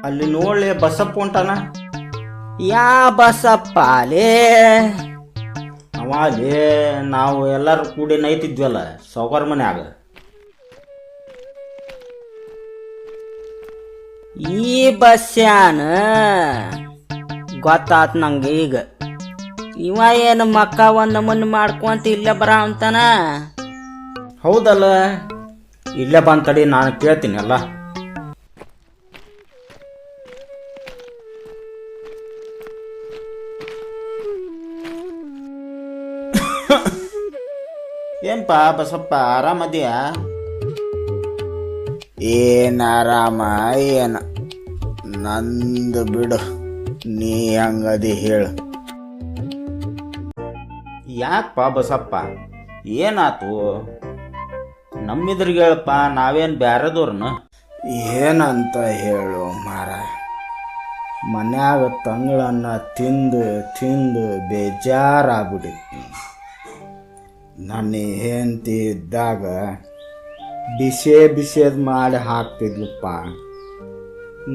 ಅಲ್ಲಿ ನೋಡ್ಲಿ ಬಸಪ್ಪ ಹೊಂಟಾನ. ಯಾ ಬಸಪ್ಪ ಲೇ? ಅವಾಲೇ ನಾವು ಎಲ್ಲರೂ ಕೂಡಿ ನೈತಿದ್ವಲ್ಲ ಸಾವ್ಕಾರ ಮನ್ಯಾಗ. ಈ ಬಸ್ಯಾನ ಗೊತ್ತಾತ್ ನಂಗೆ ಈಗ. ಇವ ಏನು ಮಕ್ಕ ಒಂದು ನಮೂನಿ ಮಾಡ್ಕೊಂತ ಇಲ್ಲೇ ಬರ ಅಂತಾನ. ಹೌದಲ್ಲ, ಇಲ್ಲೇ ಬಂತಡಿ, ನಾನು ಕೇಳ್ತೀನಿ ಅಲ್ಲ. ಏನ್ಪಾ ಬಸಪ್ಪ, ಆರಾಮದಿಯಾ? ಏನ್ ಆರಾಮ ಏನ, ನಂದು ಬಿಡು, ನೀ ಹಂಗದಿ ಹೇಳು. ಯಾಕಪ್ಪ ಬಸಪ್ಪ, ಏನಾತು? ನಮ್ಮಿದ್ರಿಗೆ ಹೇಳಪ್ಪ, ನಾವೇನು ಬ್ಯಾರದವ್ರನ್ನ. ಏನಂತ ಹೇಳು ಮಾರ, ಮನ್ಯಾಗ ತಂಗಳನ್ನ ತಿಂದು ತಿಂದು ಬೇಜಾರಾಗ್ಬಿಟ್ಟಿತ್ತು. ನನ್ನ ಹೆಂಡತಿ ಇದ್ದಾಗ ಬಿಸೇದ್ ಮಾಡಿ ಹಾಕ್ತಿದ್ಲಪ್ಪ.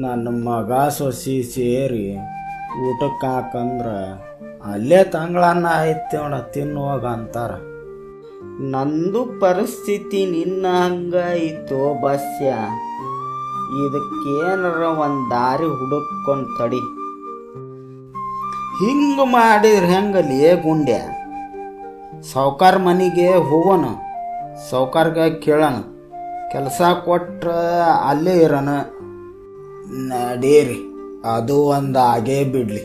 ನನ್ನ ಮಗ ಸೊಸಿ ಸೇರಿ ಊಟಕ್ಕೆ ಹಾಕಂದ್ರೆ ಅಲ್ಲೇ ತಂಗಳನ್ನ ಐತೇವಣ ತಿನ್ನುವಾಗ ಅಂತಾರ. ನಂದು ಪರಿಸ್ಥಿತಿ ನಿನ್ನ ಹಂಗ ಇತ್ತು ಬಸ್ಯ. ಇದಕ್ಕೇನಾರ ಒಂದು ದಾರಿ ಹುಡುಕೊಂಡು ತಡಿ. ಹಿಂಗೆ ಮಾಡಿದ್ರೆ ಹೆಂಗಲ್ಲಿ ಗುಂಡ್ಯ? ಸಾವ್ಕಾರ ಮನೆಗೆ ಹೋಗೋಣ, ಸಾವ್ಕಾರ್ಗ ಕೇಳೋಣ, ಕೆಲಸ ಕೊಟ್ರೆ ಅಲ್ಲೇ ಇರೋಣ. ನಡೀರಿ, ಅದು ಒಂದು ಆಗೇ ಬಿಡ್ಲಿ.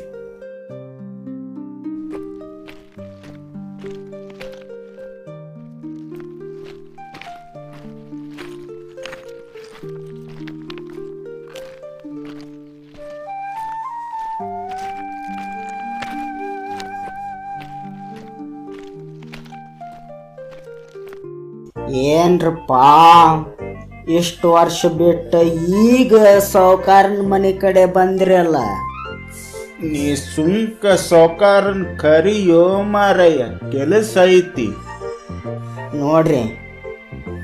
ಏನ್ರಪ್ಪ ಎಷ್ಟು ವರ್ಷ ಬಿಟ್ಟು ಈಗ ಸಾವ್ಕಾರನ ಮನೆ ಕಡೆ ಬಂದ್ರಲ್ಲ? ನೀ ಸುಂಕ ಸಾವ್ಕಾರನ್ ಕರಿಯೋ ಮಾರಯ್ಯ, ಕೆಲಸ ಐತಿ. ನೋಡ್ರಿ,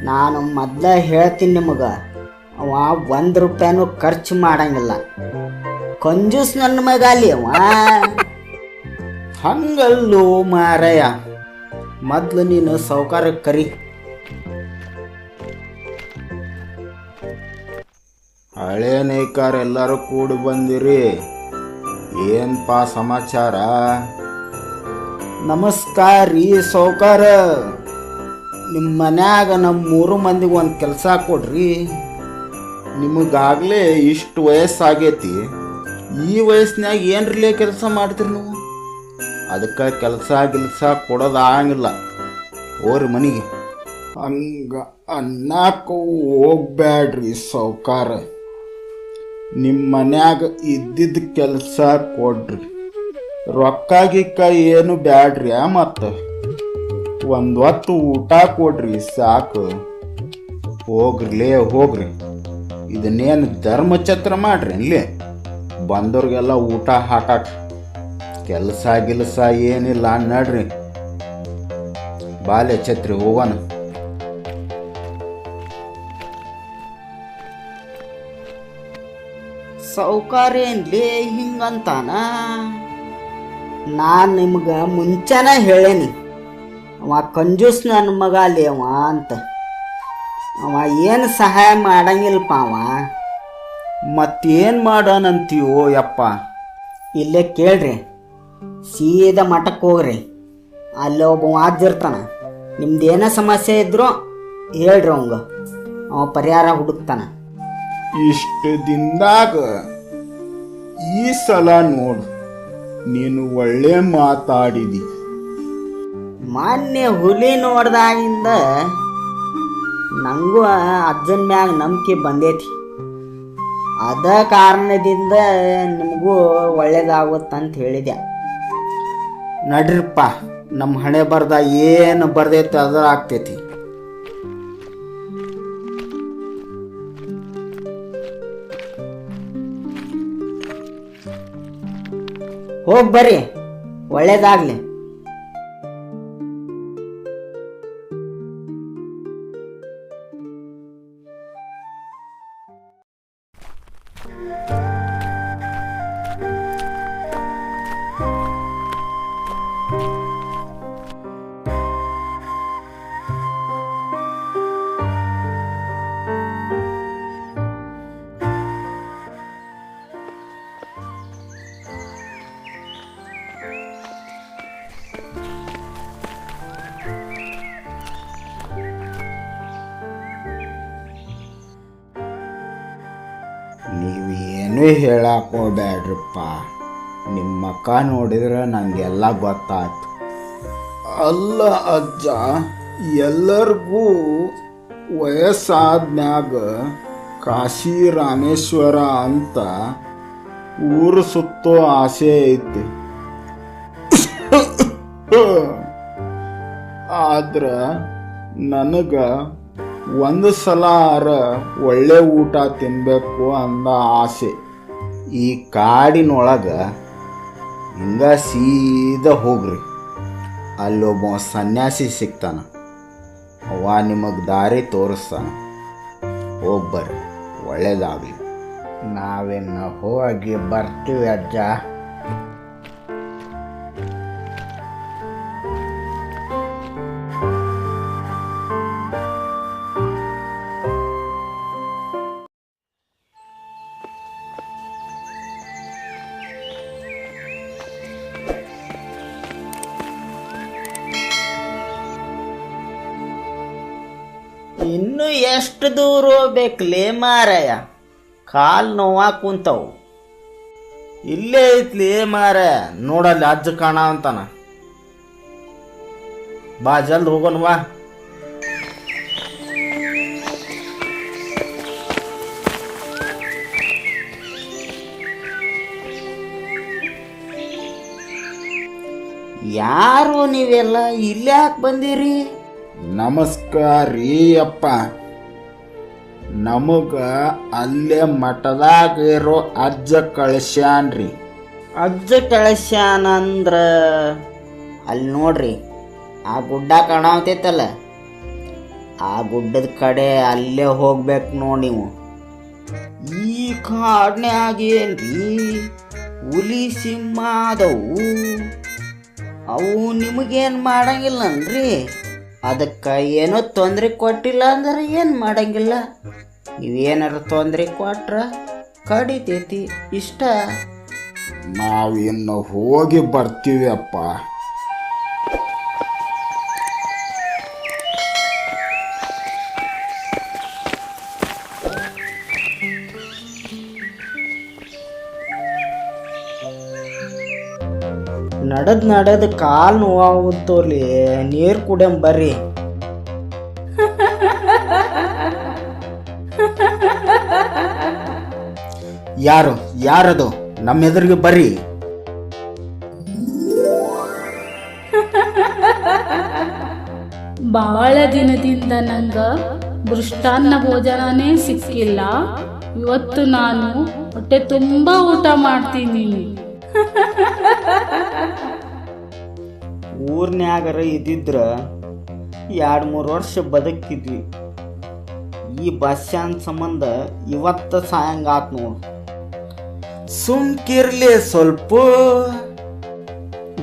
ನಾನು ಮೊದ್ಲ ಹೇಳ್ತೀನಿ ನಿಮಗೆ, ಅವ 1 ರೂಪಾಯಿನೂ ಖರ್ಚು ಮಾಡಂಗಿಲ್ಲ. ಕಂಜೂಸ್ ನನ್ನ ಮಗ ಅಲ್ಲಿ ಅವ. ಹಂಗಲ್ಲೋ ಮಾರಯ್ಯ, ಮೊದ್ಲು ನೀನು ಸಾವ್ಕಾರ ಕರಿ. ಹಳೆ ನೇಕಾರ ಎಲ್ಲರೂ ಕೂಡಿ ಬಂದಿರಿ, ಏನ್ಪಾ ಸಮಾಚಾರ? ನಮಸ್ಕಾರ ರೀ ಸಾವ್ಕಾರ, ನಿಮ್ಮ ಮನ್ಯಾಗ ನಮ್ಮ 3 ಮಂದಿಗೆ ಒಂದು ಕೆಲಸ ಕೊಡ್ರಿ. ನಿಮಗಾಗಲೇ ಇಷ್ಟು ವಯಸ್ಸಾಗೈತಿ, ಈ ವಯಸ್ಸಿನಾಗ ಏನ್ರಲ್ಲೇ ಕೆಲಸ ಮಾಡ್ತೀರಿ ನೀವು? ಅದಕ್ಕೆ ಕೆಲಸ ಕೊಡೋದಾಗಂಗಿಲ್ಲ, ಹೋರಿ ಮನೆಗೆ. ಹಂಗ ಅನ್ನಕ್ಕೆ ಹೋಗ್ಬ್ಯಾಡ್ರಿ ಸಾವ್ಕಾರ, ನಿಮ್ಮ ಮನ್ಯಾಗ ಇದ್ದಿದ್ದ ಕೆಲಸ ಕೊಡ್ರಿ. ರೊಕ್ಕ ಗಿಕ್ಕ ಏನು ಬ್ಯಾಡ್ರಿ, ಮತ್ತು ಒಂದು ಹೊತ್ತು ಊಟ ಕೊಡ್ರಿ ಸಾಕು. ಹೋಗ್ರಿಲೇ ಹೋಗ್ರಿ, ಇದನ್ನೇನು ಧರ್ಮಛತ್ರ ಮಾಡ್ರಿ ಇಲ್ಲಿ ಬಂದವ್ರಿಗೆಲ್ಲ ಊಟ ಹಾಕಾಕ. ಕೆಲಸ ಏನಿಲ್ಲ ನಡ್ರಿ, ಬಾಲೆ ಛತ್ರಿ ಹೋಗೋಣ. ಸಾವ್ಕಾರೇನ್ಲೇ ಹಿಂಗಂತಾನ? ನಾನು ನಿಮ್ಗೆ ಮುಂಚೆನೇ ಹೇಳೇನಿ, ಅವ ಕಂಜೂಸ್ ನನ್ನ ಮಗ ಅಲ್ಲಿ ಅವ ಅಂತ. ಅವ ಏನು ಸಹಾಯ ಮಾಡಂಗಿಲ್ಲಪ್ಪ ಅವ. ಮತ್ತೇನು ಮಾಡೋಣಂತೀವೋ ಯಪ್ಪ? ಇಲ್ಲೇ ಕೇಳ್ರಿ, ಸೀದಾ ಮಠಕ್ಕೆ ಹೋಗ್ರಿ, ಅಲ್ಲಿ ಒಬ್ಬ ವಾಜ್ಜಿರ್ತಾನ. ನಿಮ್ದೇನೇ ಸಮಸ್ಯೆ ಇದ್ರೂ ಹೇಳ್ರಿ ಅವಂಗ, ಅವ ಪರಿಹಾರ ಹುಡುಕ್ತಾನ. ಇಷ್ಟು ದಿನದಾಗ ಈ ಸಲ ನೋಡು, ನೀನು ಒಳ್ಳೆ ಮಾತಾಡಿದಿ. ಮೊನ್ನೆ ಹುಲಿ ನೋಡ್ದಾಗಿಂದ ನನಗೂ ಅಜ್ಜನ ಮ್ಯಾಗ ನಂಬಿಕೆ ಬಂದೈತಿ. ಅದ ಕಾರಣದಿಂದ ನಿಮಗೂ ಒಳ್ಳೇದಾಗುತ್ತಂತ ಹೇಳಿದೆ. ನಡ್ರಿಪ್ಪ, ನಮ್ಮ ಹಣೆ ಬರ್ದ ಏನು ಬರ್ದೈತೆ ಅದ್ರ ಆಗ್ತೈತಿ. ಹೋಗಿ ಬರ್ರಿ, ಒಳ್ಳೇದಾಗ್ಲಿ. ಏನೂ ಹೇಳಕ್ಕೆ ಹೋಗ್ಬೇಡ್ರಪ್ಪ. ನಿಮ್ಮ ಮಕ್ಕ ನೋಡಿದ್ರೆ ನನಗೆಲ್ಲ ಗೊತ್ತಾಯ್ತು. ಅಲ್ಲ ಅಜ್ಜ, ಎಲ್ಲರಿಗೂ ವಯಸ್ಸಾದ್ಮ್ಯಾಗ ಕಾಶಿ ರಾಮೇಶ್ವರ ಅಂತ ಊರು ಸುತ್ತೋ ಆಸೆ ಐತಿ. ಆದ್ರೆ ನನಗೆ ಒಂದು ಸಲ ಒಳ್ಳೆ ಊಟ ತಿನ್ನಬೇಕು ಅಂದ ಆಸೆ. ಈ ಕಾಡಿನೊಳಗೆ ಹಿಂಗ ಸೀದಾ ಹೋಗ್ರಿ, ಅಲ್ಲೊಬ್ಬ ಸನ್ಯಾಸಿ ಸಿಗ್ತಾನ. ಅವ ನಿಮಗೆ ದಾರಿ ತೋರಿಸ್ತಾನ. ಹೋಗ್ಬರ್ರಿ, ಒಳ್ಳೇದಾಗಲಿ. ನಾವಿನ್ನು ಹೋಗಿ ಬರ್ತೀವಿ ಅಜ್ಜ. ಇನ್ನು ಎಷ್ಟು ದೂರ ಹೋಗ್ಬೇಕ್ಲೇ ಮಾರಾಯ, ಕಾಲು ನೋವಾ ಕುಂತವು. ಇಲ್ಲೇ ಐತ್ಲಿ ಮಾರಾಯ, ನೋಡಲ್ಲಿ ಅಜ್ಜ ಕಾಣ ಅಂತಾನ. ಬಾ ಜಲ್ದಿ ಹೋಗೋಣ ಬಾ. ಯಾರು ನೀವೆಲ್ಲ ಇಲ್ಲೇ ಯಾಕೆ ಬಂದಿರಿ? ನಮಸ್ಕಾರ ರೀ ಅಪ್ಪ. ನಮಗ ಅಲ್ಲೇ ಮಠದಾಗ ಇರೋ ಅಜ್ಜ ಕಳಿಸ್ಯಾನ್ರಿ. ಅಜ್ಜ ಕಳಿಸ್ಯಾನ ಅಂದ್ರ ಅಲ್ಲಿ ನೋಡ್ರಿ, ಆ ಗುಡ್ಡ ಕಾಣತೈತಲ್ಲ, ಆ ಗುಡ್ಡದ ಕಡೆ ಅಲ್ಲೇ ಹೋಗ್ಬೇಕು ನೋಡಿ ನೀವು. ಈ ಕಾಡ್ನ್ಯಾಗ ಏನ್ರಿ ಹುಲಿ ಸಿಂಹ ಅದವು, ಅವು ನಿಮಗೇನು ಮಾಡಂಗಿಲ್ಲನ್ರಿ? ಅದಕ್ಕೆ ಏನೋ ತೊಂದರೆ ಕೊಟ್ಟಿಲ್ಲ ಅಂದ್ರೆ ಏನು ಮಾಡಂಗಿಲ್ಲ. ನೀವೇನಾರ ತೊಂದರೆ ಕೊಟ್ರ ಕಡಿತೈತಿ ಇಷ್ಟ. ನಾವಿನ್ನು ಹೋಗಿ ಬರ್ತೀವಿ ಅಪ್ಪ. ನಡೆದ್ ಕಾಲು ನೋವಾಗುತ್ತೋರ್ಲಿ, ನೀರು ಕುಡಿಯಂ ಬರ್ರಿ. ಯಾರದು ನಮ್ಮ ಎದುರಿಗೆ ಬರ್ರಿ. ಬಹಳ ದಿನದಿಂದ ನಂಗ ಮೃಷ್ಟಾನ್ನ ಭೋಜನನೇ ಸಿಕ್ಕಿಲ್ಲ. ಇವತ್ತು ನಾನು ಹೊಟ್ಟೆ ತುಂಬಾ ಊಟ ಮಾಡ್ತೀನಿ. ಊರ್ನ್ಯಾಗರ ಇದ್ದಿದ್ರ 2-3 ವರ್ಷ ಬದುಕಿದ್ವಿ. ಈ ಬಸ್ಸಾನ್ ಸಂಬಂಧ ಇವತ್ತ ಸಾಯಂಗಾತ್ ನೋಡು. ಸುಮ್ಕಿರ್ಲಿ ಸ್ವಲ್ಪ.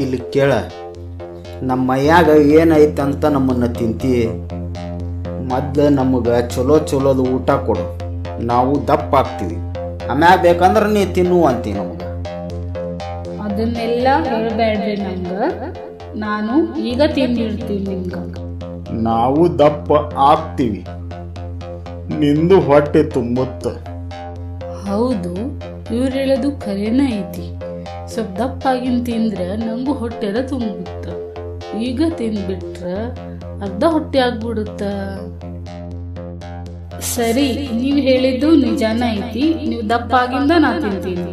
ಇಲ್ಲಿ ಕೇಳ, ನಮ್ಮ ಮೈಯಾಗ ಏನೈತಂತ ನಮ್ಮನ್ನ ತಿಂತಿ. ಮೊದ್ಲು ನಮಗೆ ಚಲೋದು ಊಟ ಕೊಡು, ನಾವು ದಪ್ಪ ಆಗ್ತೀವಿ. ಆಮ್ಯಾಗ ಬೇಕಂದ್ರೆ ನೀ ತಿನ್ನು ಅಂತೀವಿ. ನಮಗೆ ಅದನ್ನೆಲ್ಲ ಹೇಳ್ಬೇಡ್ರಿ ನಂಗ, ನಾನು ಈಗ ತಿಂದಿರ್ತೀನಿ ನಿಮ್ಗ. ನಾವು ದಪ್ಪ ಆಗ್ತೀವಿ, ನಿಂದು ಹೊಟ್ಟೆ ತುಂಬುತ್ತ. ಹೌದು, ಇವ್ರು ಹೇಳೋದು ಖರೇನ ಐತಿ. ಸ್ವಲ್ಪ ದಪ್ಪಾಗಿನ್ ತಿಂದ್ರೆ ನಂಗೂ ಹೊಟ್ಟೆಲ್ಲ ತುಂಬುತ್ತ. ಈಗ ತಿಂದ್ಬಿಟ್ರ ಅರ್ಧ ಹೊಟ್ಟೆ ಆಗ್ಬಿಡುತ್ತ. ಸರಿ, ನೀವು ಹೇಳಿದ್ದು ನಿಜಾನ ಐತಿ. ನೀವು ದಪ್ಪಾಗಿಂದ ನಾ ತಿಂತೀನಿ.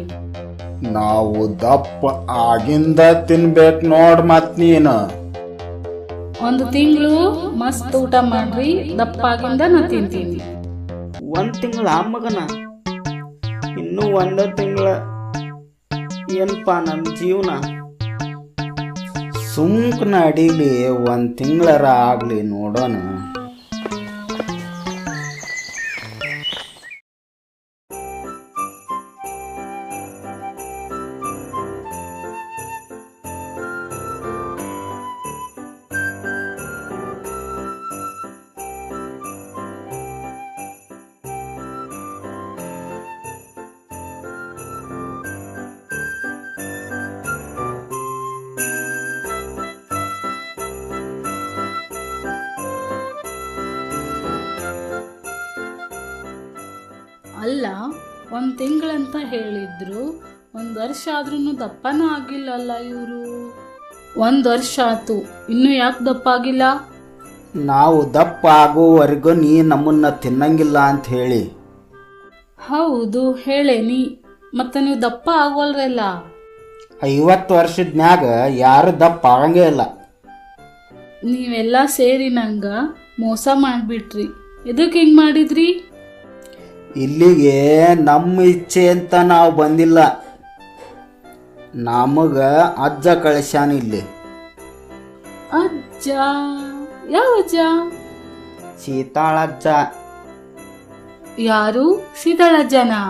ನಾವು ದಪ್ಪ ಆಗಿಂದ ತಿನ್ಬೇಕು ನೋಡ್. ಮತ್ ನೀನು 1 ತಿಂಗಳು ಮಸ್ತ್ ಊಟ ಮಾಡ್ರಿ, ದಪ್ಪಾಗಿಂದ ನಾ ತಿಂತೀನಿ. 1 ತಿಂಗಳ ಮಗನ, ಇನ್ನೂ 1 ತಿಂಗಳ ಏನಪ್ಪ ನನ್ನ ಜೀವನ. ಸುಮ್ಕನ ಅಡಿಲಿ 1 ತಿಂಗಳರ ಆಗ್ಲಿ ನೋಡೋಣ. ಅಲ್ಲ, ಒಂದು ತಿಂಗಳಂತ ಹೇಳಿದ್ರು, 1 ವರ್ಷ ಆದ್ರೂ ದಪ್ಪನೂ ಆಗಿಲ್ಲಲ್ಲ ಇವರು. 1 ವರ್ಷ ಆತು, ಇನ್ನೂ ಯಾಕೆ ದಪ್ಪ ಆಗಿಲ್ಲ? ನಾವು ದಪ್ಪ ಆಗೋವರೆಗೂ ನೀ ನಮ್ಮನ್ನ ತಿನ್ನಂಗಿಲ್ಲ ಅಂತ ಹೇಳಿ. ಹೌದು ಹೇಳೇನಿ, ಮತ್ತೆ ನೀವು ದಪ್ಪ ಆಗೋಲ್ರಲ್ಲ. 50 ವರ್ಷದ ಮ್ಯಾಗ ಯಾರು ದಪ್ಪ ಆಗಂಗೇ ಇಲ್ಲ. ನೀವೆಲ್ಲ ಸೇರಿ ನಂಗ ಮೋಸ ಮಾಡಿಬಿಟ್ರಿ. ಎದಕ್ಕೆ ಹಿಂಗೆ ಮಾಡಿದ್ರಿ? ಇಲ್ಲಿಗೆ ನಮ್ಮ ಇಚ್ಛೆ ಅಂತ ನಾವು ಬಂದಿಲ್ಲ, ನಮಗ ಅಜ್ಜ ಕಳಿಸ್ಯಾನ ಇಲ್ಲಿ. ಅಜ್ಜ? ಯಾವ ಅಜ್ಜ? ಸೀತಾಳಜ್ಜ. ಯಾರು? ಸೀತಾಳಜ್ಜನಾ?